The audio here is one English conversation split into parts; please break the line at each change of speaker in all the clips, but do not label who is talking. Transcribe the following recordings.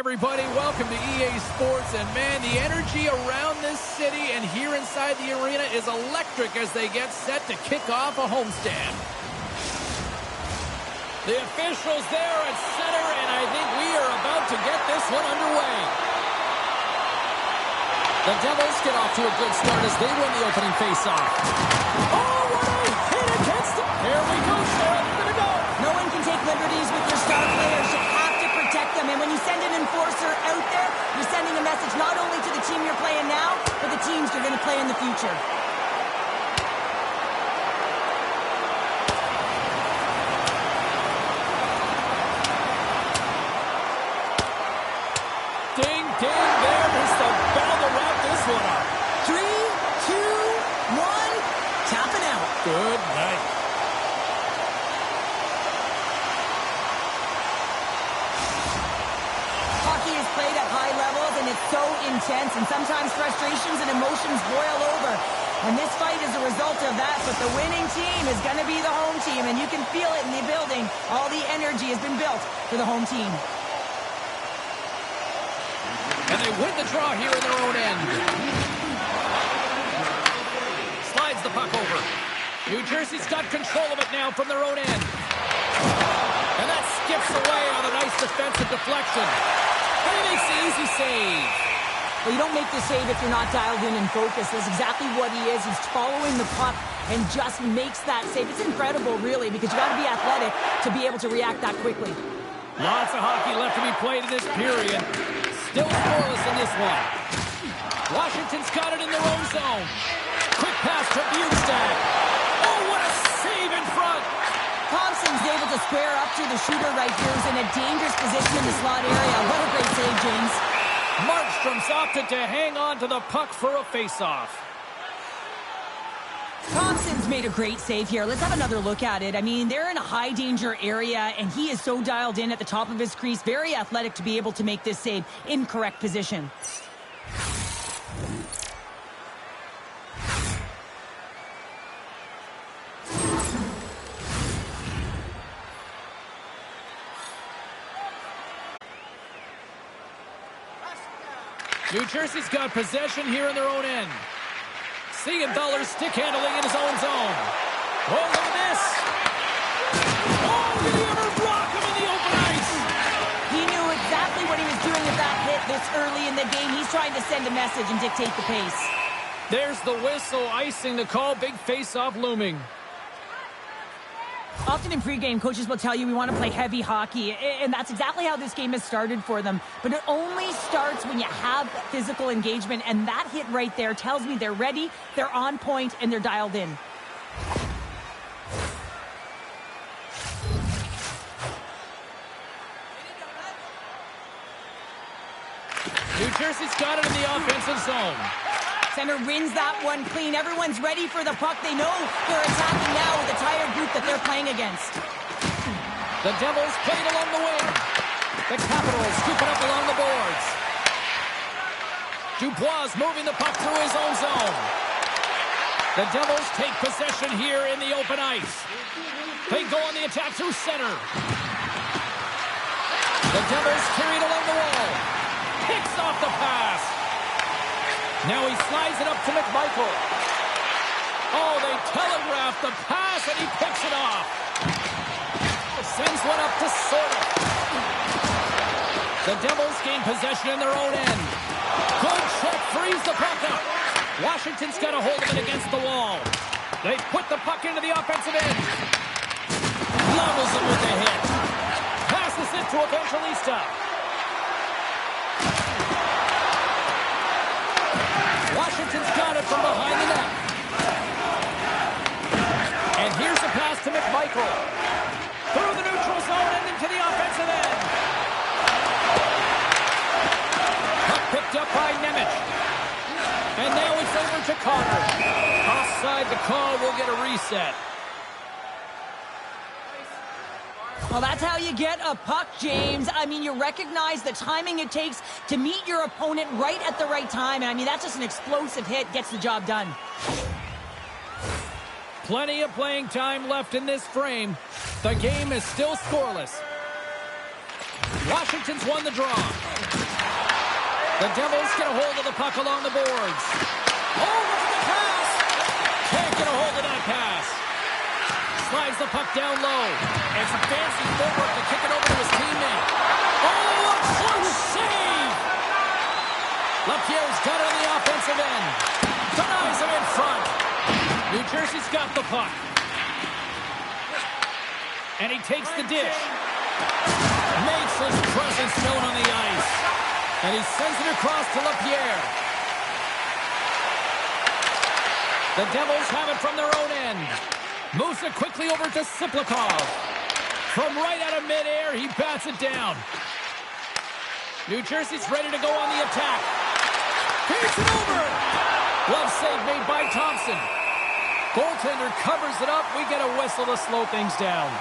everybody, welcome to EA Sports, and man, the energy around this city and here inside the arena is electric as they get set to kick off a homestand. The officials there at center, and I think we are about to get this one underway. The Devils get off to a good start as they win the opening faceoff. Oh, what a hit against them! Here we go, Sharon, gonna go!
No one can take liberties with your star players. You have to protect them, and when you send an enforcer out there, you're sending a message not only to the team you're playing now, but the teams you're going to play in the future.
Ding, ding, there's the bell to wrap this one up.
3, 2, 1, tapping out.
Good night.
Hockey is played at high levels, and it's so intense, and sometimes frustrations and emotions boil over. And this fight is a result of that, but the winning team is going to be the home team, and you can feel it in the building. All the energy has been built for the home team.
And they win the draw here in their own end. Slides the puck over. New Jersey's got control of it now from their own end. And that skips away on a nice defensive deflection. And he makes the easy save.
Well, you don't make the save if you're not dialed in and focused. That's exactly what he is. He's following the puck and just makes that save. It's incredible, really, because you got to be athletic to be able to react that quickly.
Lots of hockey left to be played in this period. Still scoreless in this one. Washington's got it in their own zone. Quick pass to Bjudstad. Oh, what a save in front.
Thompson's able to square up to the shooter right here, who's in a dangerous position in the slot area. What a great save, James.
Markstrom's opted to hang on to the puck for a face-off.
Thompson's made a great save here. Let's have another look at it. I mean, they're in a high-danger area, and he is so dialed in at the top of his crease. Very athletic to be able to make this save in correct position.
New Jersey's got possession here in their own end. Siegenthaler stick handling in his own zone. Oh, look at this. Oh, did he ever block him in the open ice?
He knew exactly what he was doing with that hit this early in the game. He's trying to send a message and dictate the pace.
There's the whistle, icing the call. Big face-off looming.
Often in pregame, coaches will tell you we want to play heavy hockey, and that's exactly how this game has started for them. But it only starts when you have physical engagement, and that hit right there tells me they're ready, they're on point, and they're dialed in.
New Jersey's got it in the offensive zone.
Center wins that one clean. Everyone's ready for the puck. They know they're attacking now with a tired group that they're playing against.
The Devils played along the wing. The Capitals scoop it up along the boards. Dubois moving the puck through his own zone. The Devils take possession here in the open ice. They go on the attack through center. The Devils carry it along the wall. Picks off the pass. Now he slides it up to McMichael. Oh, they telegraph the pass, and he picks it off. Sends one up to Sorta. The Devils gain possession in their own end. Good check, frees the puck up. Washington's got a hold of it against the wall. They put the puck into the offensive end. Levels it with the hit. Passes it to Evangelista. Washington's got it from behind the net. And here's a pass to McMichael. Through the neutral zone and into the offensive end. Puck picked up by Nemec. And now it's over to Cotter. Offside the call, will get a reset.
Well, that's how you get a puck, James. I mean, you recognize the timing it takes to meet your opponent right at the right time. And I mean, that's just an explosive hit. Gets the job done.
Plenty of playing time left in this frame. The game is still scoreless. Washington's won the draw. The Devils get a hold of the puck along the boards. Oh, look at the pass! Can't get a hold of that pass. Slides the puck down low. And some fancy footwork to kick it over to his teammate. Oh, a close save! LaPierre's got it on the offensive end. Denies him in front. New Jersey's got the puck. And he takes the dish. Makes his presence known on the ice. And he sends it across to LaPierre. The Devils have it from their own end. Moves it quickly over to Tsyplakov. From right out of midair, he bats it down. New Jersey's ready to go on the attack. Here's it over. Glove save made by Thompson. Goaltender covers it up. We get a whistle to slow things down.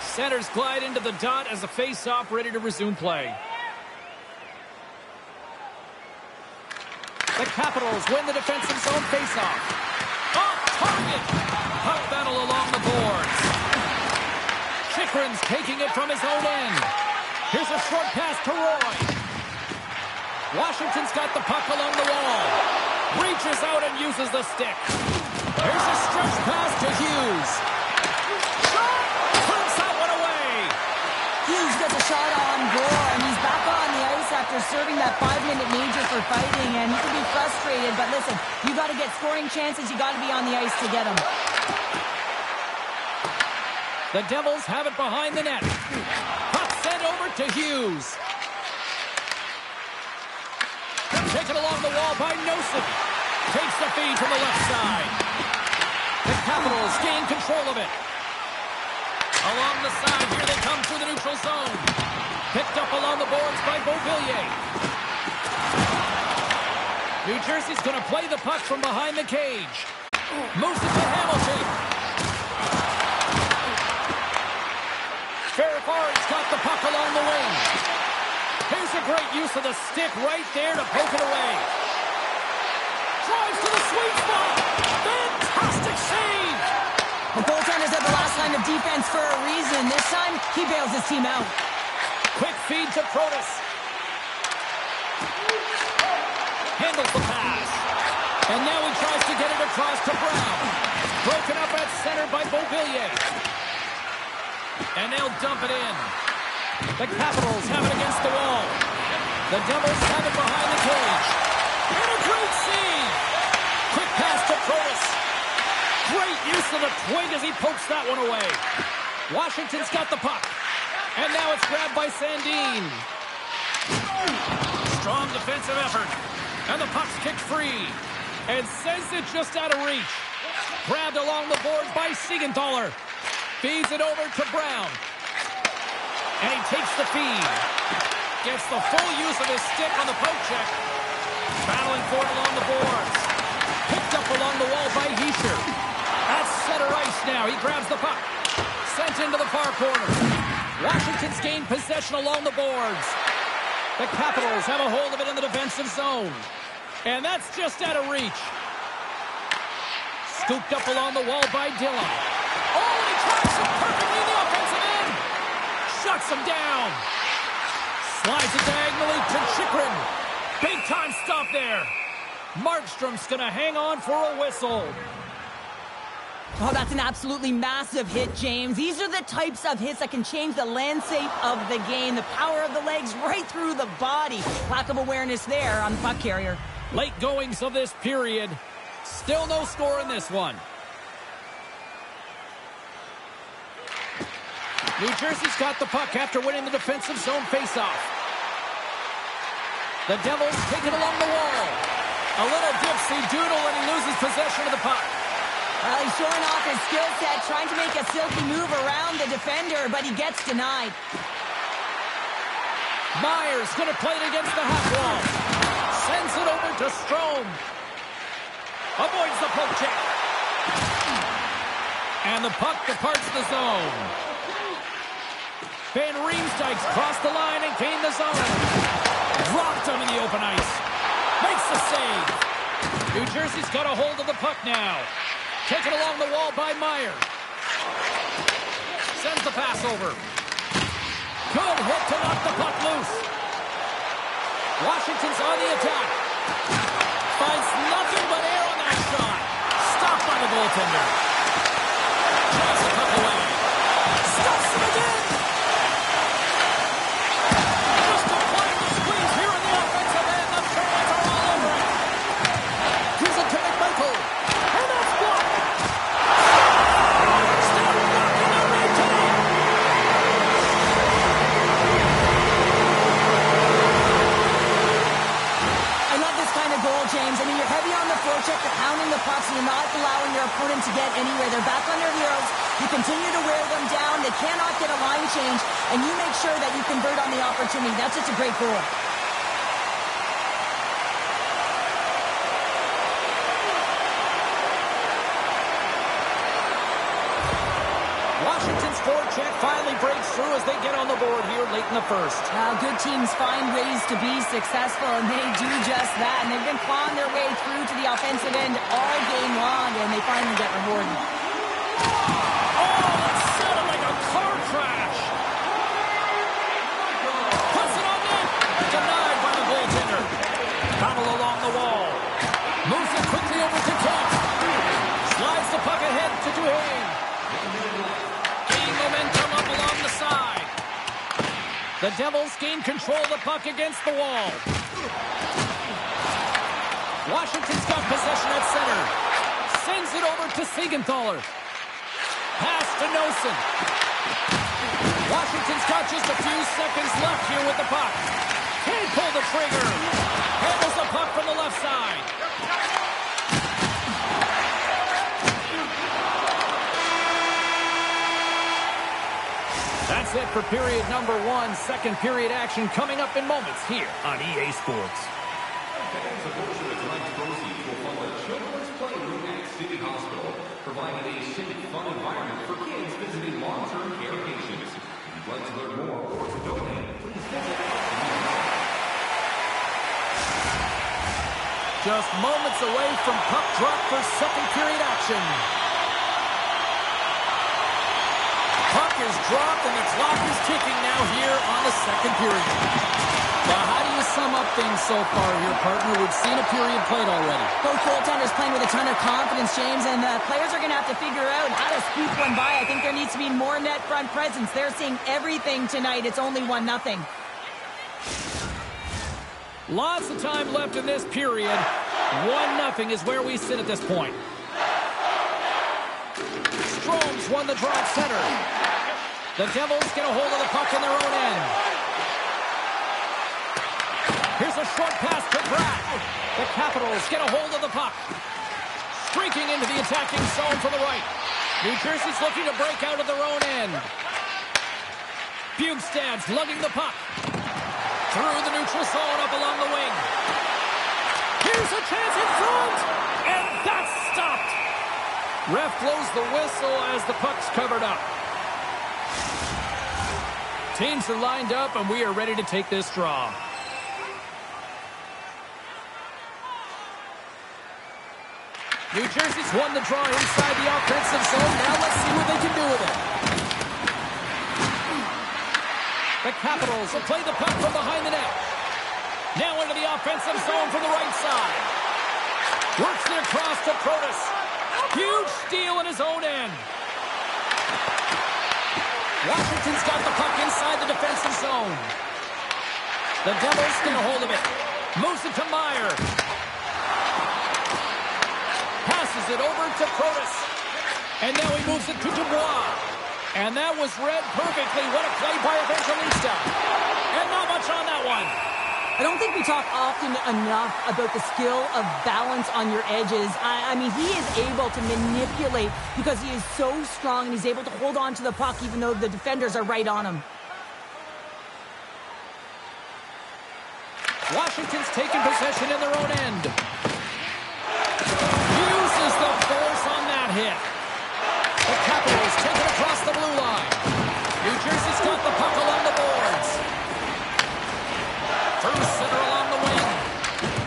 Centers glide into the dot as a face-off ready to resume play. The Capitals win the defensive zone face-off. Off target! Puck battle along the boards. Chychrun's taking it from his own end. Here's a short pass to Roy. Washington's got the puck along the wall. Reaches out and uses the stick. Here's a stretch pass to Hughes.
Hughes gets a shot on goal, and he's back on the ice after serving that 5-minute major for fighting, and he can be frustrated, but listen, you got to get scoring chances, you got to be on the ice to get them.
The Devils have it behind the net. Puck sent over to Hughes. Taken along the wall by Noesen. Takes the feed from the left side. The Capitals gain control of it. Along the side, here they come through the neutral zone. Picked up along the boards by Beauvillier. New Jersey's going to play the puck from behind the cage. Moves it to Hamilton. Ferrafar's got the puck along the wing. Here's a great use of the stick right there to poke it away. Drives to the sweet spot. Fantastic save.
The goaltender's at the last line of defense for a reason. This time, he bails his team out.
Quick feed to Protas. Handles the pass. And now he tries to get it across to Brown. Broken up at center by Beauvillier. And they'll dump it in. The Capitals have it against the wall. The Devils have it behind the cage. And a great save. Quick pass to Protas. Great use of the twig as he pokes that one away. Washington's got the puck. And now it's grabbed by Sandin. Strong defensive effort. And the puck's kicked free. And sends it just out of reach. Grabbed along the boards by Siegenthaler. Feeds it over to Brown. And he takes the feed. Gets the full use of his stick on the poke check. Battling for it along the boards. Picked up along the wall by Hischier. At center ice now. He grabs the puck. Sent into the far corner. Washington's gained possession along the boards. The Capitals have a hold of it in the defensive zone. And that's just out of reach. Scooped up along the wall by Dillon. Oh, he tracks him perfectly in the offensive end. Shuts him down. Slides it diagonally to Chychrun. Big time stop there. Markstrom's going to hang on for a whistle.
Oh, that's an absolutely massive hit, James. These are the types of hits that can change the landscape of the game. The power of the legs right through the body. Lack of awareness there on the puck carrier.
Late goings of this period. Still no score in this one. New Jersey's got the puck after winning the defensive zone faceoff. The Devils take it along the wall. A little dipsy doodle when he loses possession of the puck.
Well, he's showing off his skill set, trying to make a silky move around the defender, but he gets denied.
Meier's going to play it against the half wall. Sends it over to Strome. Avoids the poke check. And the puck departs the zone. Van Riemsdyk's crossed the line and gained the zone. Dropped him in the open ice. Makes the save. New Jersey's got a hold of the puck now. Taken along the wall by Meier. Sends the pass over. Good hit to knock the puck loose. Washington's on the attack. Finds nothing but air on that shot. Stopped by the goaltender. Tries to puck away. Stops him again. Just applying the squeeze here in the offensive end. The fans are all over it. Here's a Nemec Michael. And that's blocked. Stop knocking the right tonight.
I love this kind of goal, James. I mean, you're heavy on the forecheck, you're hounding the pucks, and you're not allowing your opponent to get anywhere. They're back on their heels. You continue to wear them down. They cannot get a line change, and you make sure that you convert on the opportunity. That's just a great goal.
Washington's forecheck finally breaks through as they get on the board here late in the first.
Good teams find ways to be successful, and they do just that. And they've been clawing their way through to the offensive end all game long, and they finally get rewarded.
Oh, that sounded like a car crash. Puts it on net. Denied by the goaltender. Battle along the wall. Moves it quickly over to Kent. Slides the puck ahead to Duhane. Gain momentum up along the side. The Devils gain control of the puck against the wall. Washington's got possession at center. Sends it over to Siegenthaler. Pass to Noesen. Washington's got just a few seconds left here with the puck. Can't pull the trigger. Handles the puck from the left side. That's it for period number one. Second period action coming up in moments here on EA Sports.
Fans of Orchard tonight's proceeds will fund a children's playroom at City Hospital, providing a safe, fun environment for kids visiting long-term care patients. If you'd like to learn more or to donate, please visit.
Just moments away from puck drop for second period action. Puck is dropped and the clock is ticking now here on the second period. Well, how do you sum up things so far here, partner? We've seen a period played already.
Both goaltenders playing with a ton of confidence, James, and the players are going to have to figure out how to squeak one by. I think there needs to be more net front presence. They're seeing everything tonight. It's only 1-0.
Lots of time left in this period. 1-0 is where we sit at this point. Strome's won the draw at center. The Devils get a hold of the puck in their own end. Here's a short pass to Bratt. The Capitals get a hold of the puck. Streaking into the attacking zone from the right. New Jersey's looking to break out of their own end. Bjudstad's lugging the puck. Through the neutral zone up along the wing. Here's a chance in front. And that's stopped. Ref blows the whistle as the puck's covered up. Teams are lined up, and we are ready to take this draw. New Jersey's won the draw inside the offensive zone. Now let's see what they can do with it. The Capitals will play the puck from behind the net. Now into the offensive zone from the right side. Works it across to Protas. Huge steal in his own end. Washington's got the puck inside the defensive zone. The Devils get a hold of it. Moves it to Meier. Passes it over to Protas. And now he moves it to Dubois. And that was read perfectly. What a play by Evangelista. And not much on that one.
I don't think we talk often enough about the skill of balance on your edges. I mean, he is able to manipulate because he is so strong and he's able to hold on to the puck even though the defenders are right on him.
Washington's taking possession in their own end. Uses the force on that hit. The Capitals take it across the blue line. New Jersey's got the puck along the boards. Through center along the wing.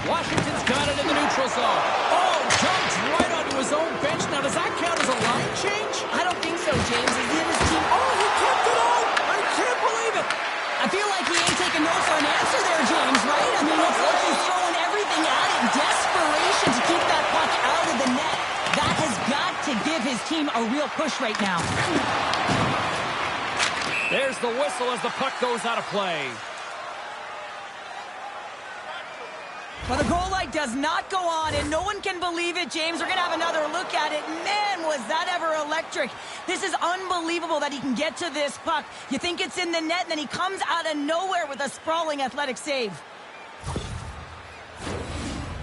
Washington's got it in the neutral zone. Oh, jumped right onto his own bench. Now, does that count as a line change?
I don't think so, James. He's in his team.
Oh, he kept it out. I can't believe it.
I feel like he ain't taking no for an answer there, James, right? I mean, if his team a real push right now.
There's the whistle as the puck goes out of play.
Well, the goal light does not go on, and no one can believe it, James. We're going to have another look at it. Man, was that ever electric. This is unbelievable that he can get to this puck. You think it's in the net, and then he comes out of nowhere with a sprawling athletic save.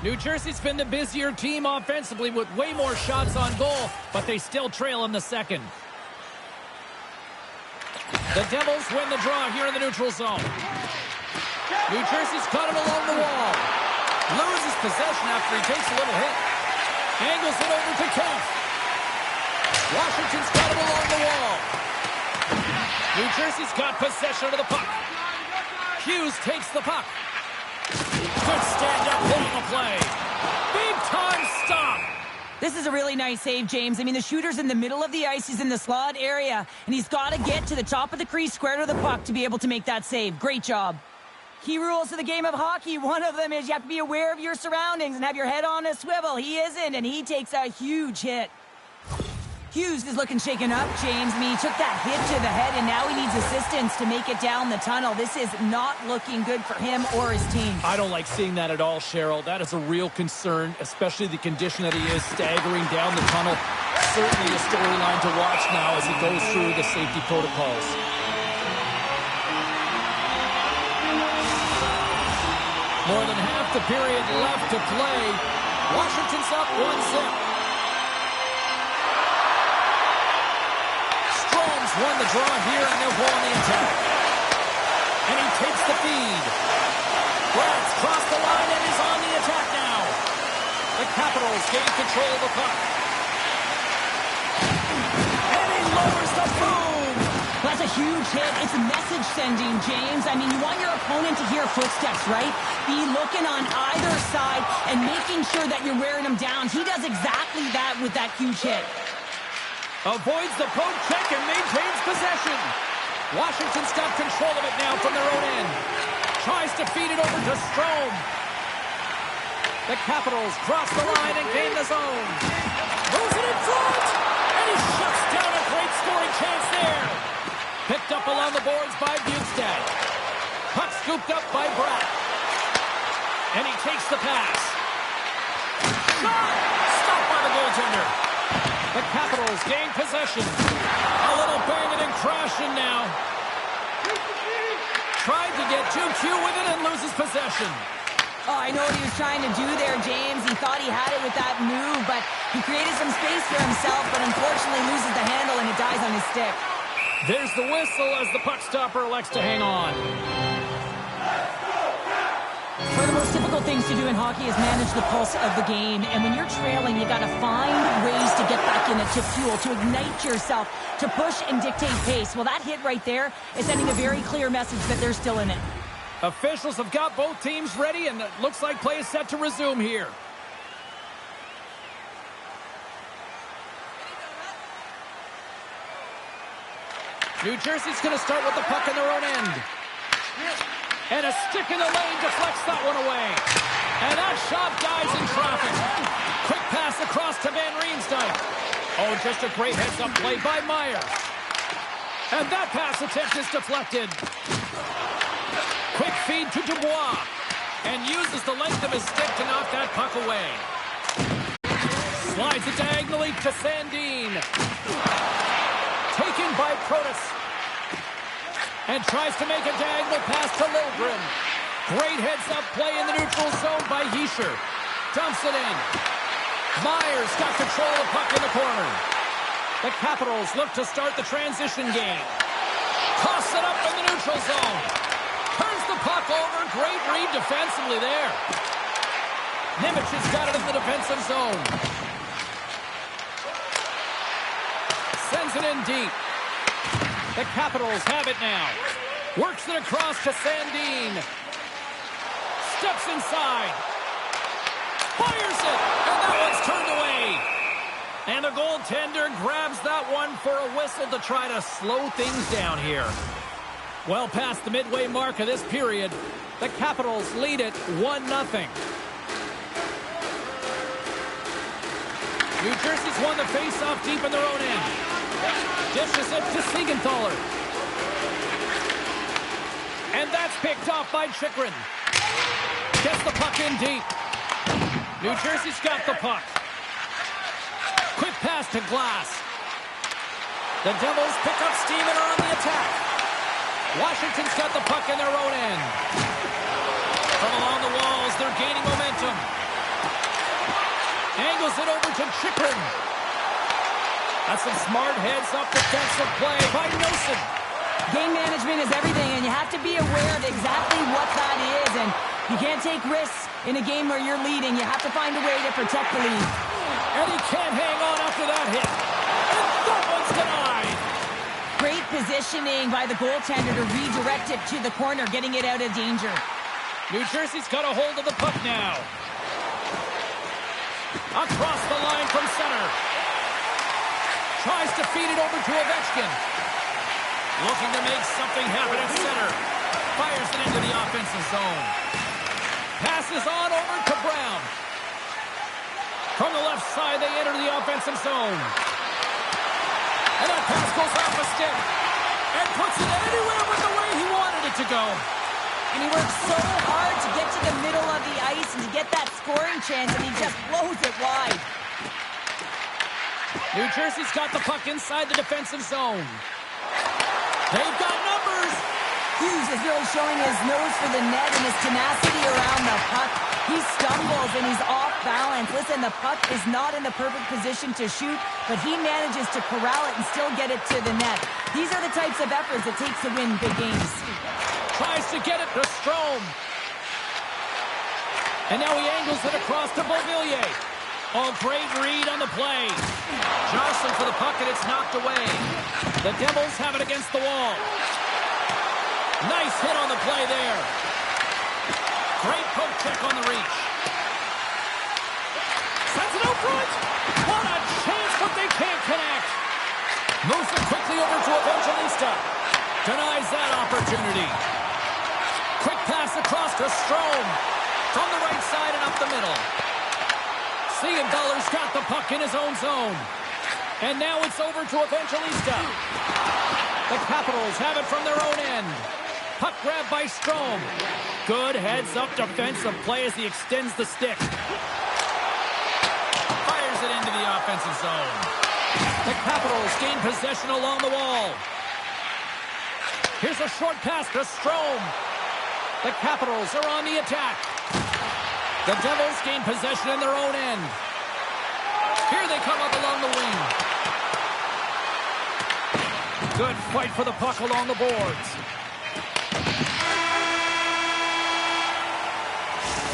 New Jersey's been the busier team offensively with way more shots on goal, but they still trail in the second. The Devils win the draw here in the neutral zone. New Jersey's cut it along the wall. Loses possession after he takes a little hit. Angles it over to Keith. Washington's got it along the wall. New Jersey's got possession of the puck. Hughes takes the puck. Good stand-up hit on the play. Big-time stop.
This is a really nice save, James. I mean, the shooter's in the middle of the ice. He's in the slot area, and he's got to get to the top of the crease, square to the puck, to be able to make that save. Great job. Key rules of the game of hockey. One of them is you have to be aware of your surroundings and have your head on a swivel. He isn't, and he takes a huge hit. Hughes is looking shaken up, James. I mean, he took that hit to the head, and now he needs assistance to make it down the tunnel. This is not looking good for him or his team.
I don't like seeing that at all, Cheryl. That is a real concern, especially the condition that he is staggering down the tunnel. Certainly a storyline to watch now as he goes through the safety protocols. More than half the period left to play. Washington's up 1-0. Strom's won the draw here, and they'll go on the attack. And he takes the feed. Bratt's crossed the line and is on the attack now. The Capitals gain control of the puck. And he lowers the boom.
That's a huge hit. It's message sending, James. I mean, you want your opponent to hear footsteps, right? Be looking on either side and making sure that you're wearing them down. He does exactly that with that huge hit.
Avoids the poke check and maintains possession. Washington's got control of it now from their own end. Tries to feed it over to Strom. The Capitals cross the line and gain the zone. Moves it in front. And he shuts down a great scoring chance there. Picked up along the boards by Bjudstad. Puck scooped up by Bratt. And he takes the pass. Shot! Stopped by the goaltender. The Capitals gain possession. A little banging and crashing now. Tried to get too cute with it and loses possession.
Oh, I know what he was trying to do there, James. He thought he had it with that move, but he created some space for himself, but unfortunately loses the handle and it dies on his stick.
There's the whistle as the puck stopper elects to hang on.
One of the most difficult things to do in hockey is manage the pulse of the game. And when you're trailing, you got to find ways to get back in it, to fuel, to ignite yourself, to push and dictate pace. Well, that hit right there is sending a very clear message that they're still in it.
Officials have got both teams ready, and it looks like play is set to resume here. New Jersey's going to start with the puck in their own end. And a stick in the lane deflects that one away. And that shot dies in traffic. Quick pass across to Van Riemsdyk. Oh, just a great heads-up play by Meier. And that pass attempt is deflected. Quick feed to Dubois. And uses the length of his stick to knock that puck away. Slides it diagonally to Sandin. Taken by Protas. And tries to make a diagonal pass to Liljegren. Great heads-up play in the neutral zone by Hischier. Dumps it in. Meier's got control of the puck in the corner. The Capitals look to start the transition game. Toss it up in the neutral zone. Turns the puck over. Great read defensively there. Nemec has got it in the defensive zone. Sends it in deep. The Capitals have it now. Works it across to Sandin. Steps inside. Fires it. And that one's turned away. And the goaltender grabs that one for a whistle to try to slow things down here. Well past the midway mark of this period, the Capitals lead it 1-0. New Jersey's won the face-off deep in their own end. Dishes it to Siegenthaler. And that's picked off by Chychrun. Gets the puck in deep. New Jersey's got the puck. Quick pass to Glass. The Devils pick up steam and are on the attack. Washington's got the puck in their own end. From along the walls, they're gaining momentum. Angles it over to Chychrun. That's some smart heads-up defensive play by Noesen.
Game management is everything, and you have to be aware of exactly what that is. And you can't take risks in a game where you're leading. You have to find a way to protect the lead.
And he can't hang on after that hit. And that one's denied.
Great positioning by the goaltender to redirect it to the corner, getting it out of danger.
New Jersey's got a hold of the puck now. Across the line from center. Tries to feed it over to Ovechkin. Looking to make something happen at center. Fires it into the offensive zone. Passes on over to Brown. From the left side, they enter the offensive zone. And that pass goes off a stick. And puts it anywhere but the way he wanted it to go.
And he works so hard to get to the middle of the ice and to get that scoring chance, and he just blows it wide.
New Jersey's got the puck inside the defensive zone. They've got numbers.
Hughes is really showing his nose for the net and his tenacity around the puck. He stumbles and he's off balance. Listen, the puck is not in the perfect position to shoot, but he manages to corral it and still get it to the net. These are the types of efforts it takes to win big games.
Tries to get it to Strome. And now he angles it across to Beauvillier. Oh, great read on the play. Jostling for the puck, and it's knocked away. The Devils have it against the wall. Nice hit on the play there. Great poke check on the reach. Sends it out front. What a chance, but they can't connect. Moves it quickly over to Evangelista. Denies that opportunity. Quick pass across to Strome. From the right side and up the middle. Siegenthaler's got the puck in his own zone. And now it's over to Evangelista. The Capitals have it from their own end. Puck grab by Strome. Good heads-up defensive play as he extends the stick. Fires it into the offensive zone. The Capitals gain possession along the wall. Here's a short pass to Strome. The Capitals are on the attack. The Devils gain possession in their own end. Here they come up along the wing. Good fight for the puck along the boards.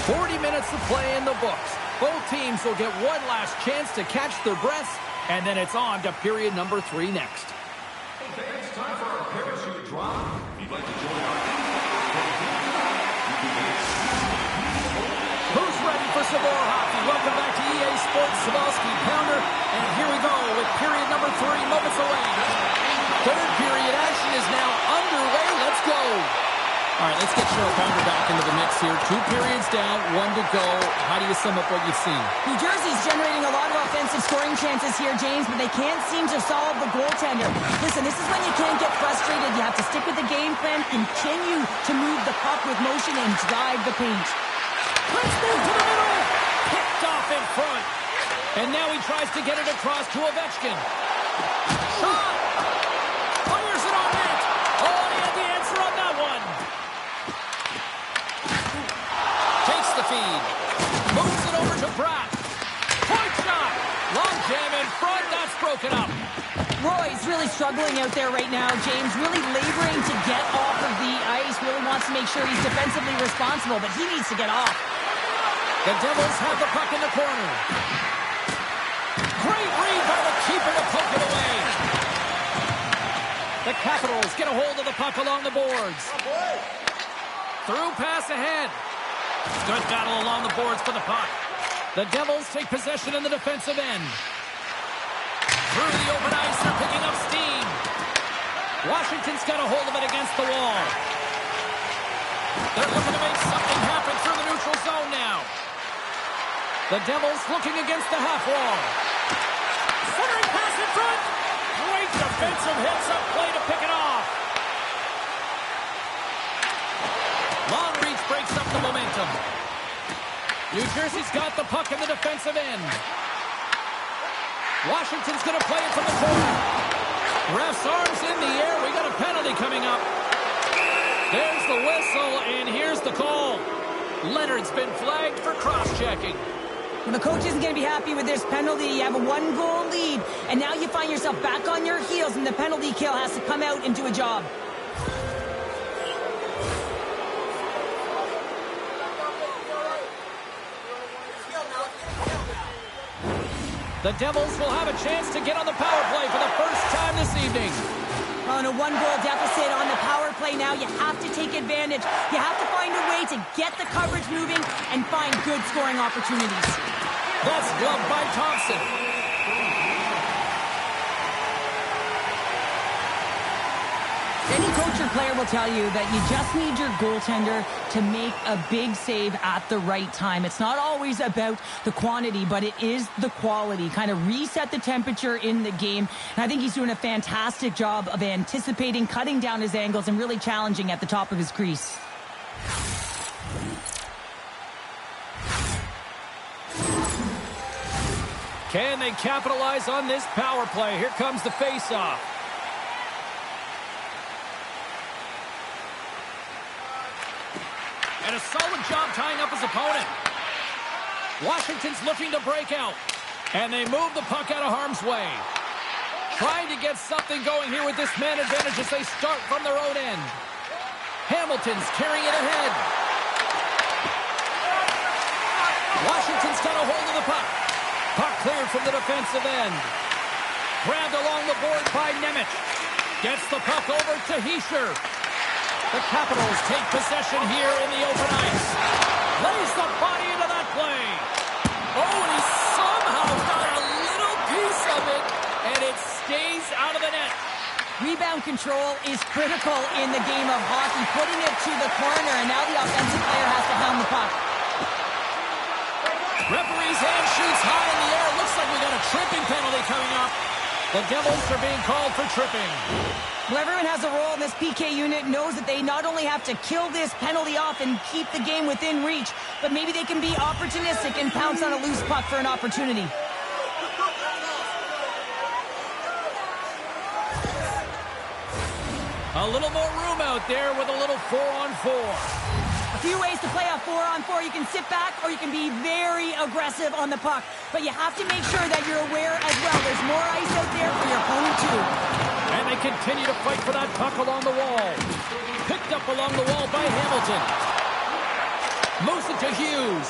40 minutes of play in the books. Both teams will get one last chance to catch their breaths, and then it's on to period number 3 next.
Okay, it's time for our parachute drop. If you'd like to join our team,
who's ready for some more hockey? Welcome back to EA Sports Sabalski Pounder, and here we go with period number 3 moments away. Third period action is now underway. Let's go. All right, let's get Cheryl Pounder back into the mix here. 2 periods down, 1 to go. How do you sum up what you've seen?
New Jersey's generating a lot of offensive scoring chances here, James, but they can't seem to solve the goaltender. Listen, this is when you can't get frustrated. You have to stick with the game plan, continue to move the puck with motion, and drive the paint.
Let's move to the middle. Picked off in front. And now he tries to get it across to Ovechkin. Shot. Fires it on net. Oh, he had the answer on that one. Takes the feed. Moves it over to Bratt. Point shot. Long jam in front. That's broken up.
Roy's really struggling out there right now, James. Really laboring to get off of the ice. Really wants to make sure he's defensively responsible, but he needs to get off.
The Devils have the puck in the corner. Great read by the keeper to poke it away. The Capitals get a hold of the puck along the boards. Through pass ahead. Good battle along the boards for the puck. The Devils take possession in the defensive end. Through the open ice, they're picking up steam. Washington's got a hold of it against the wall. They're looking to make something happen through the neutral zone now. The Devils looking against the half wall. hits up play to pick it off. Long reach breaks up the momentum. New Jersey's got the puck in the defensive end. Washington's going to play it from the corner. Ref's arms in the air. We got a penalty coming up. There's the whistle, and here's the call. Leonard's been flagged for cross-checking.
Well, the coach isn't going to be happy with this penalty. You have a one-goal lead, and now you find yourself back on your heels, and the penalty kill has to come out and do a job.
The Devils will have a chance to get on the power play for the first time this evening.
On a one-goal deficit on the power play now, you have to take advantage. You have to find a way to get the coverage moving and find good scoring opportunities.
That's gloved by Thompson.
Any coach or player will tell you that you just need your goaltender to make a big save at the right time. It's not always about the quantity, but it is the quality. Kind of reset the temperature in the game. And I think he's doing a fantastic job of anticipating, cutting down his angles, and really challenging at the top of his crease.
Can they capitalize on this power play? Here comes the face-off. And a solid job tying up his opponent. Washington's looking to break out. And they move the puck out of harm's way. Trying to get something going here with this man advantage as they start from their own end. Hamilton's carrying it ahead. Washington's got a hold of the puck. Puck cleared from the defensive end. Grabbed along the board by Nemec. Gets the puck over to Hischier. The Capitals take possession here in the open ice. Lays the body into that play. Oh, and he somehow got a little piece of it, and it stays out of the net.
Rebound control is critical in the game of hockey. Putting it to the corner, and now the offensive player has to hound the puck.
Referee's hand shoots high in the air. Looks like we got a tripping penalty coming up. The Devils are being called for tripping.
Well, everyone has a role in this PK unit, knows that they not only have to kill this penalty off and keep the game within reach, but maybe they can be opportunistic and pounce on a loose puck for an opportunity.
A little more room out there with a little 4-on-4.
A few ways to play a 4-on-4. You can sit back or you can be very aggressive on the puck. But you have to make sure that you're aware as well. There's more ice out there for your opponent too.
And they continue to fight for that puck along the wall. Picked up along the wall by Hamilton. Moves it to Hughes.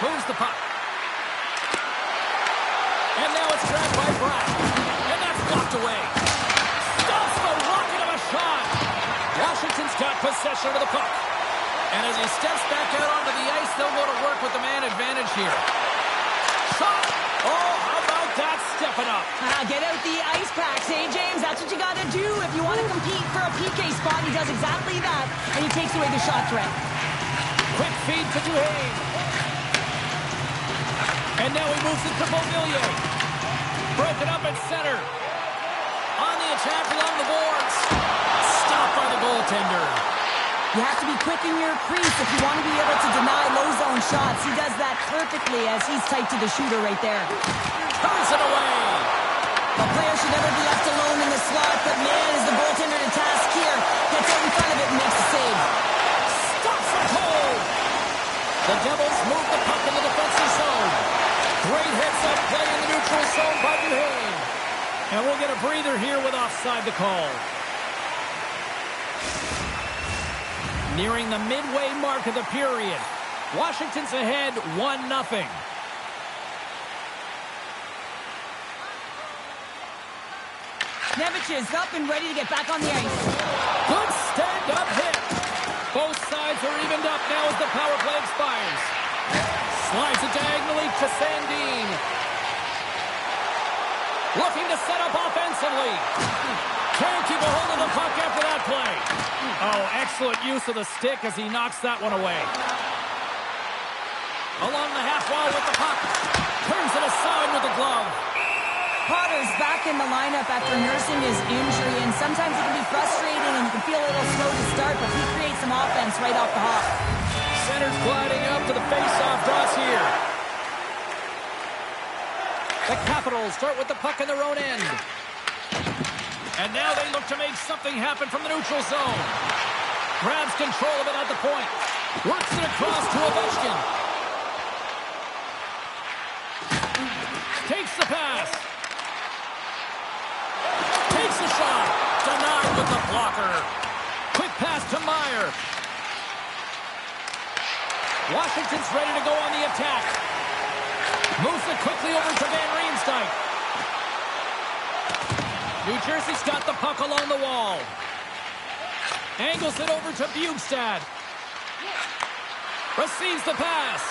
Moves the puck. And now it's grabbed by Bratt. And that's blocked away. Stops the rocket of a shot. Washington's got possession of the puck. And as he steps back out onto the ice, they'll go to work with the man advantage here. Shot! Oh, how about that stepping up?
Get out the ice packs, hey, James? That's what you got to do if you want to compete for a PK spot. He does exactly that, and he takes away the shot threat.
Quick feed to Duhaime. And now he moves it to Beauvillier. Broken up at center. On the attack along the boards. Stopped by the goaltender.
You have to be quick in your crease if you want to be able to deny low zone shots. He does that perfectly as he's tight to the shooter right there.
Turns it away.
A player should never be left alone in the slot, but man, is the goaltender to task here. Gets out in front of it and makes the save.
Stops it cold. The Devils move the puck in the defensive zone. Great hits up play in the neutral zone by Duhaime. And we'll get a breather here with offside the call. Nearing the midway mark of the period. Washington's ahead 1-0.
Nemec is up and ready to get back on the ice.
Good stand-up hit. Both sides are evened up now as the power play expires. Slides it diagonally to Sandin. Looking to set up offensively. Can't keep a hold of the puck after that play. Oh, excellent use of the stick as he knocks that one away. Along the half wall with the puck. Turns it aside with the glove.
Potter's back back in the lineup after nursing his injury, and sometimes it can be frustrating and you can feel a little slow to start, but he creates some offense right off the hop.
Center's gliding up to the face-off toss here. The Capitals start with the puck in their own end. And now they look to make something happen from the neutral zone. Grabs control of it at the point. Works it across to Ovechkin. Takes the pass. Takes the shot. Denied with the blocker. Quick pass to Meier. Washington's ready to go on the attack. Moves it quickly over to Van Riemsdyk. New Jersey's got the puck along the wall. Angles it over to Bjudstad. Receives the pass.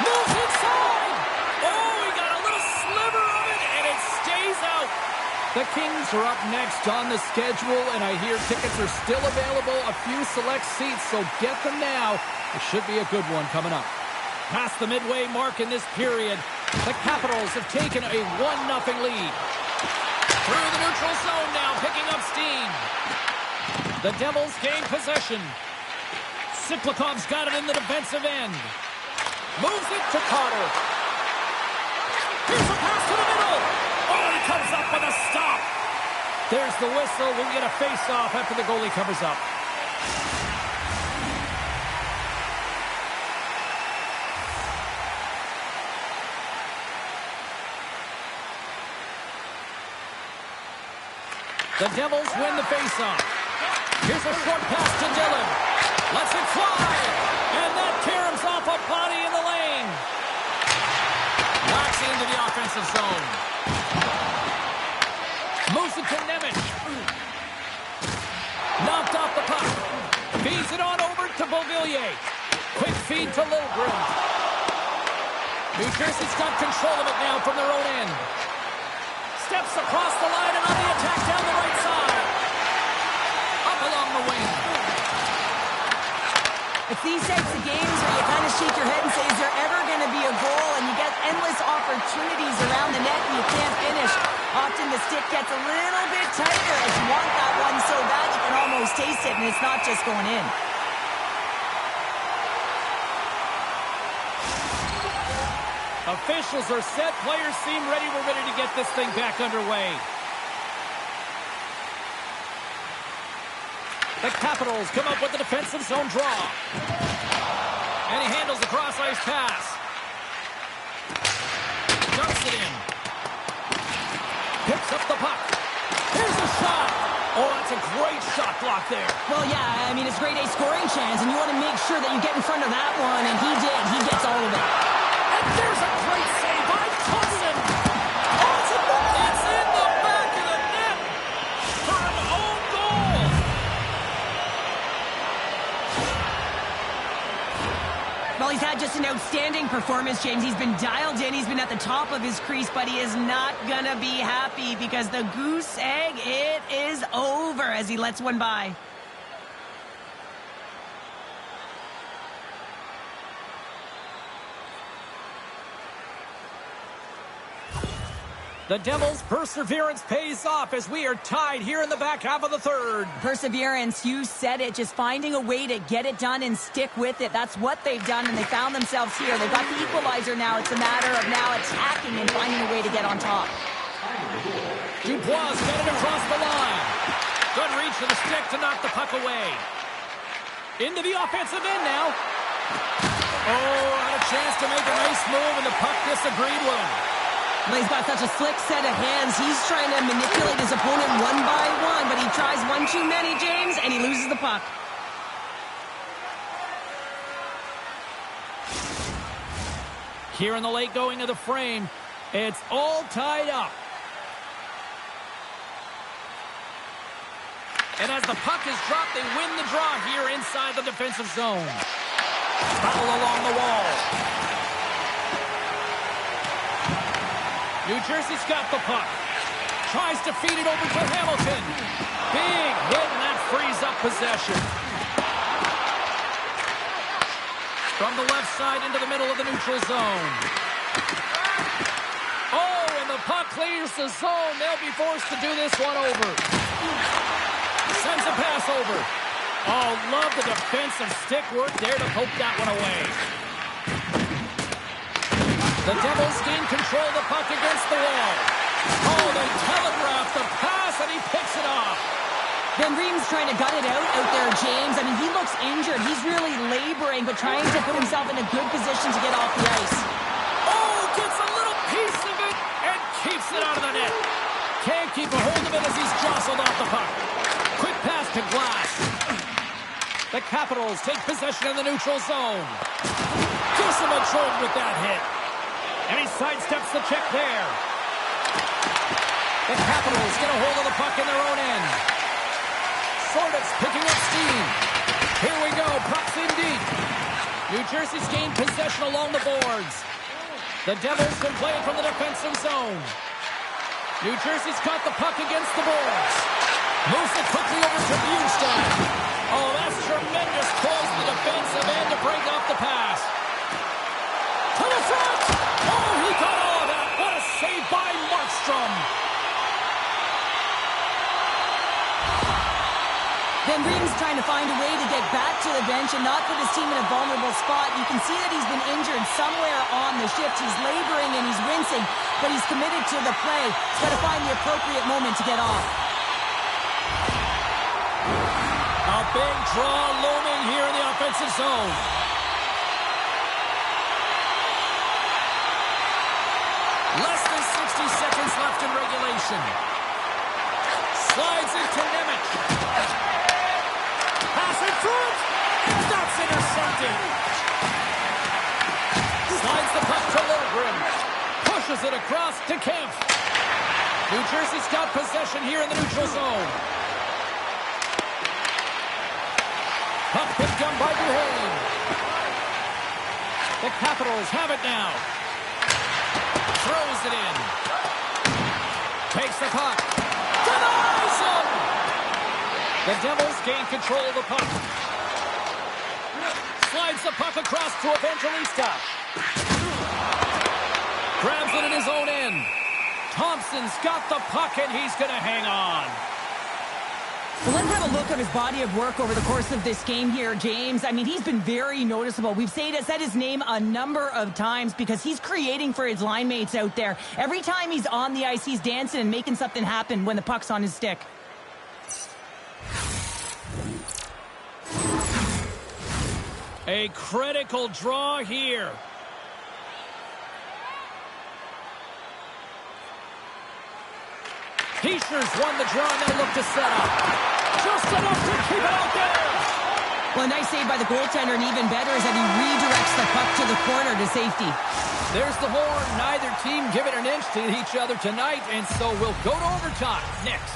Moves inside. Oh, he got a little sliver of it, and it stays out. The Kings are up next on the schedule, and I hear tickets are still available. A few select seats, so get them now. It should be a good one coming up. Past the midway mark in this period, the Capitals have taken a 1-0 lead. Through the neutral zone now, picking up steam. The Devils gain possession. Tsyplakov's got it in the defensive end. Moves it to Cotter. Here's a pass to the middle. Oh, he comes up with a stop. There's the whistle. We'll get a face-off after the goalie covers up. The Devils win the faceoff. Here's a short pass to Dillon. Lets it fly. And that caroms off a body in the lane. Knocks it into the offensive zone. Moves it to Nemec. Knocked off the puck. Feeds it on over to Beauvillier. Quick feed to Liljegren. New Jersey's got control of it now from their own end. Steps across the line and on the attack down the right side. Up along the wing.
It's these types of games where you kind of shake your head and say, is there ever going to be a goal? And you get endless opportunities around the net and you can't finish. Often the stick gets a little bit tighter as you want that one so bad you can almost taste it, and it's not just going in.
Officials are set. Players seem ready. We're ready to get this thing back underway. The Capitals come up with the defensive zone draw. And he handles the cross-ice pass. Dumps it in. Picks up the puck. Here's a shot. Oh, that's a great shot block there.
Well, yeah, I mean, it's grade A scoring chance, and you want to make sure that you get in front of that one, and he did. He gets all of it.
There's a great save by Dawson. Oh, it's in the back of the net for an own goal.
Well, he's had just an outstanding performance, James. He's been dialed in. He's been at the top of his crease, but he is not going to be happy because the goose egg, it is over as he lets one by.
The Devils' perseverance pays off as we are tied here in the back half of the third.
Perseverance, you said it. Just finding a way to get it done and stick with it. That's what they've done, and they found themselves here. They've got the equalizer now. It's a matter of now attacking and finding a way to get on top.
Dubois got it across the line. Good reach to the stick to knock the puck away. Into the offensive end now. Oh, had a chance to make a nice move, and the puck disagreed with him.
Well, he's got such a slick set of hands. He's trying to manipulate his opponent one by one, but he tries one too many, James, and he loses the puck.
Here in the late going of the frame, it's all tied up. And as the puck is dropped, they win the draw here inside the defensive zone. Foul along the wall. New Jersey's got the puck. Tries to feed it over to Hamilton. Big hit, and that frees up possession. From the left side into the middle of the neutral zone. Oh, and the puck clears the zone. They'll be forced to do this one over. Sends a pass over. Oh, love the defensive stick work there to poke that one away. The Devils gain control of the puck against the wall. Oh, they telegraph the pass, and he picks it off.
Van Riem's trying to gut it out there, James. I mean, he looks injured. He's really laboring, but trying to put himself in a good position to get off the ice.
Oh, gets a little piece of it and keeps it out of the net. Can't keep a hold of it as he's jostled off the puck. Quick pass to Glass. The Capitals take possession in the neutral zone. Gives him a jolt with that hit. And he sidesteps the check there. The Capitals get a hold of the puck in their own end. Sordas picking up steam. Here we go, puck's in deep. New Jersey's gained possession along the boards. The Devils can play it from the defensive zone. New Jersey's got the puck against the boards. Moves it quickly over to Bjudstad. Oh, that's tremendous close to the defensive end to break off the pass. To the front! Oh, he got all of that. What a save by Markstrom.
Van Riem's trying to find a way to get back to the bench and not put his team in a vulnerable spot. You can see that he's been injured somewhere on the shift. He's laboring and he's wincing, but he's committed to the play. He's got to find the appropriate moment to get off.
A big draw looming here in the offensive zone. Less than 60 seconds left in regulation. Slides into Nemec. Pass in front. That's intercepted. Slides the puck to Littlegren. Pushes it across to Kemp. New Jersey's got possession here in the neutral zone. Puck picked up by Duhane. The Capitals have it now. Throws it in. Takes the puck. Denies him! The Devils gain control of the puck. Slides the puck across to Evangelista. Grabs it in his own end. Thompson's got the puck and he's going to hang on.
Well, let's have a look at his body of work over the course of this game here, James. I mean, he's been very noticeable. We've said his name a number of times because he's creating for his line mates out there. Every time he's on the ice, he's dancing and making something happen when the puck's on his stick.
A critical draw here. Hischier's won the draw and they'll look to set up. Just enough to keep it out there.
Well, a nice save by the goaltender, and even better is that he redirects the puck to the corner to safety.
There's the horn. Neither team giving an inch to each other tonight, and so we'll go to overtime next.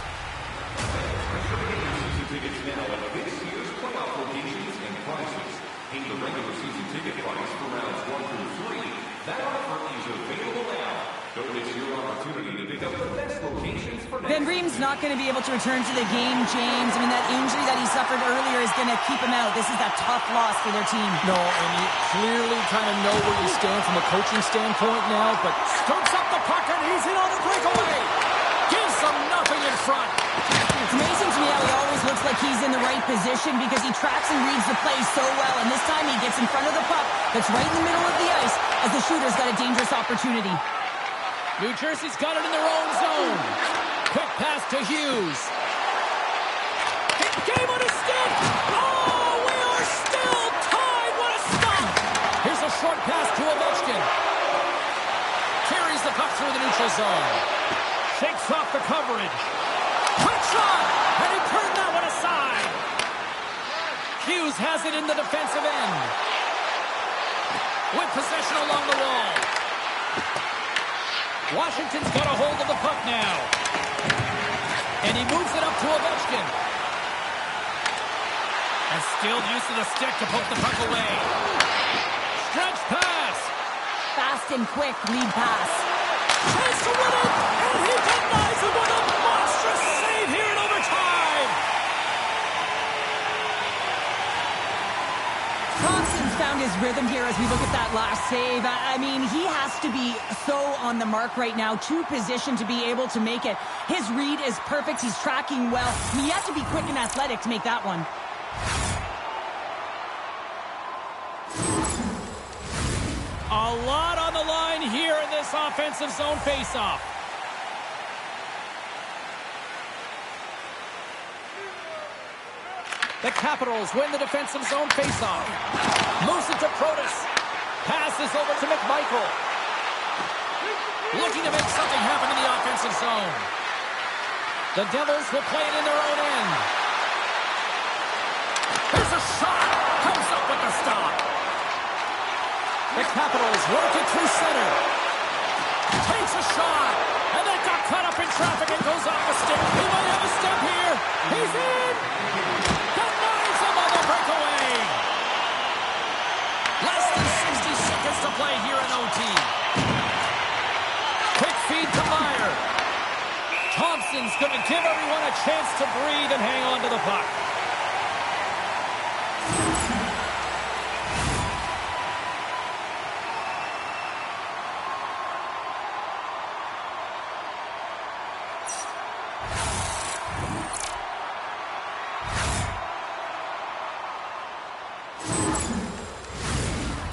Season tickets now at this year's playoff locations and prices. Pay the regular season ticket price for rounds 1 through 3. That offer is available now. Don't miss your opportunity to pick up the best locations for next.
Van Riem's not going to be able to return to the game, James. I mean, that injury that he suffered earlier is going to keep him out. This is a tough loss for their team.
No, and you clearly kind of know where you stand from a coaching standpoint now, but scoops up the puck and he's in on the breakaway. Gives them nothing in front.
It's amazing to me how he always looks like he's in the right position because he tracks and reads the play so well, and this time he gets in front of the puck that's right in the middle of the ice as the shooter's got a dangerous opportunity.
New Jersey's got it in their own zone. Quick pass to Hughes. Game on his stick. Oh, we are still tied. What a stop. Here's a short pass to Ovechkin. Carries the puck through the neutral zone. Shakes off the coverage. Quick shot. And he turned that one aside. Hughes has it in the defensive end. With possession along the wall. Washington's got a hold of the puck now. And he moves it up to Ovechkin. And still use of the stick to poke the puck away. Stretch pass.
Fast and quick lead pass.
Chance to win it. And he denies it with a monstrous save here in overtime.
Thompson's found his rhythm here as we look at that last save. I mean, he has to be so on the mark right now, too positioned to be able to make it. His read is perfect. He's tracking well. I mean, you have to be quick and athletic to make that one.
A lot on the line here in this offensive zone faceoff. The Capitals win the defensive zone faceoff. Moves it to Protas. Passes over to McMichael. Looking to make something happen in the offensive zone. The Devils will play it in their own end. Here's a shot. Comes up with the stop. The Capitals work it through center. Takes a shot. And then got caught up in traffic and goes off the stick. He might have a step here. He's in. Denies him on the breakaway. Less than 60 seconds to play here in OT. Quick feed to Meier. Thompson's going to give everyone a chance to breathe and hang on to the puck.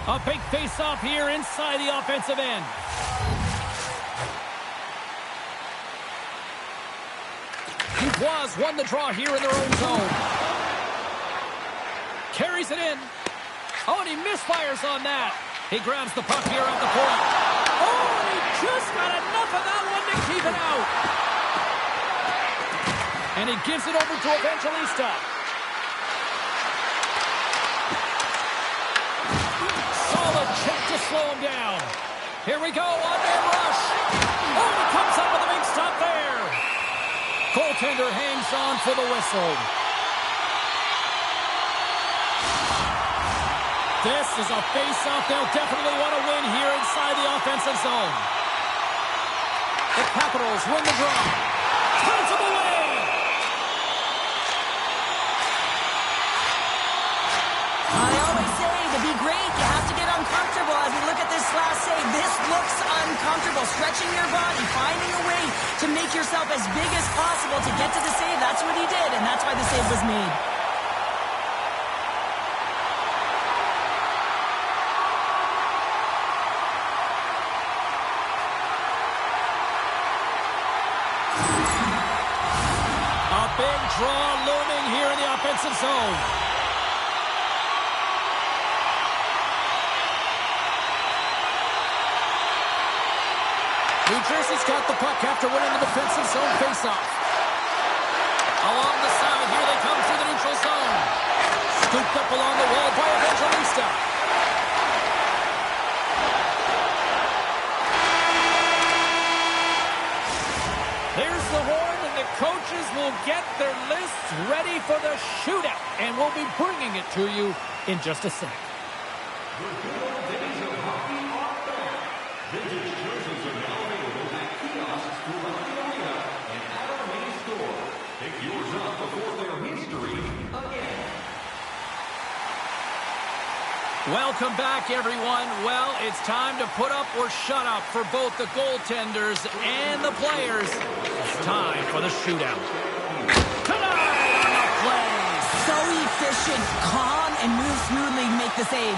A big face-off here inside the offensive end. Dubois won the draw here in their own zone. Carries it in. Oh, and he misfires on that. He grabs the puck here at the point. Oh, and he just got enough of that one to keep it out. And he gives it over to Evangelista. Check to slow him down. Here we go, one-man rush. Oh, he comes up with a big stop there. Goaltender hangs on for the whistle. This is a face-off they'll definitely want to win here inside the offensive zone. The Capitals win the draw. Turns him away.
I always say, to be great, you have to get uncomfortable. As we look at this last save, this looks uncomfortable. Stretching your body, finding a way to make yourself as big as possible to get to the save. That's what he did, and that's why the save was made.
A big draw looming here in the offensive zone. New Jersey's got the puck after winning the defensive zone faceoff. Along the side, here they come through the neutral zone. Scooped up along the wall by Evangelista. There's the horn, and the coaches will get their lists ready for the shootout. And we'll be bringing it to you in just a sec. Welcome back, everyone. Well, it's time to put up or shut up for both the goaltenders and the players. It's time for the shootout. Tonight on the play.
So efficient, calm, and moves smoothly to make the save.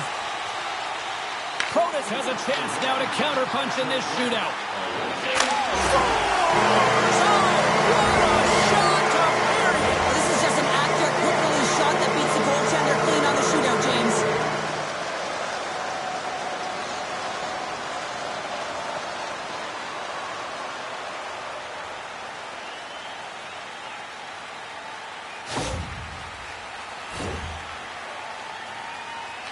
Protas has a chance now to counterpunch in this shootout.
This is just an accurate, quick-release shot that beats the goaltender clean on the shootout, James.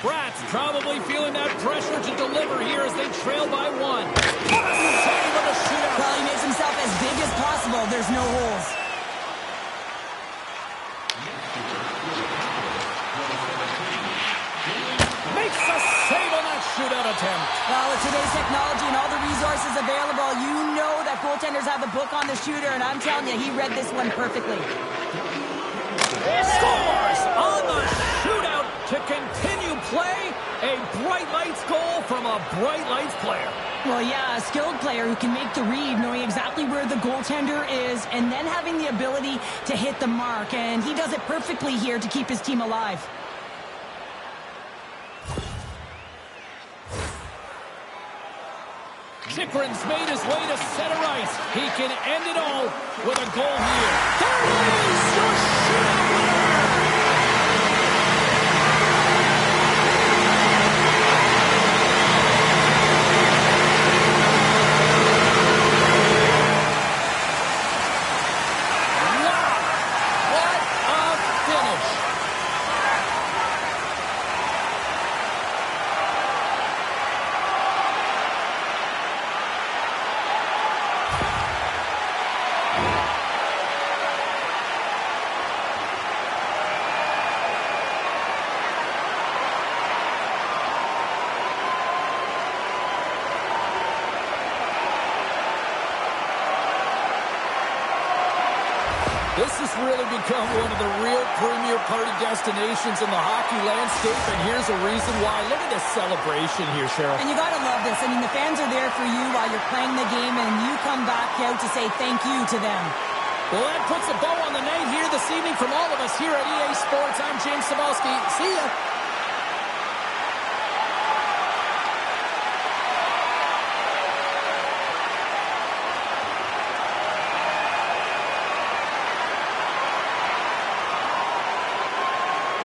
Bratt's probably feeling that pressure to deliver here as they trail by one. What a save on the shootout.
Well, he makes himself as big as possible. There's no holes.
Makes a save on that shootout attempt.
Well, with today's technology and all the resources available, you know that goaltenders have a book on the shooter, and I'm telling you, he read this one perfectly.
Scores on the shootout To continue play, a bright lights goal from a bright lights player.
Well, yeah, a skilled player who can make the read, knowing exactly where the goaltender is, and then having the ability to hit the mark. And he does it perfectly here to keep his team alive.
Chychrun's made his way to center ice. He can end it all with a goal here. There it is! Your shootout winner! This has really become one of the real premier party destinations in the hockey landscape, and here's a reason why. Look at this celebration here, Cheryl.
And you got to love this. I mean, the fans are there for you while you're playing the game, and you come back out to say thank you to them.
Well, that puts a bow on the night here this evening from all of us here at EA Sports. I'm James Cybulski. See ya.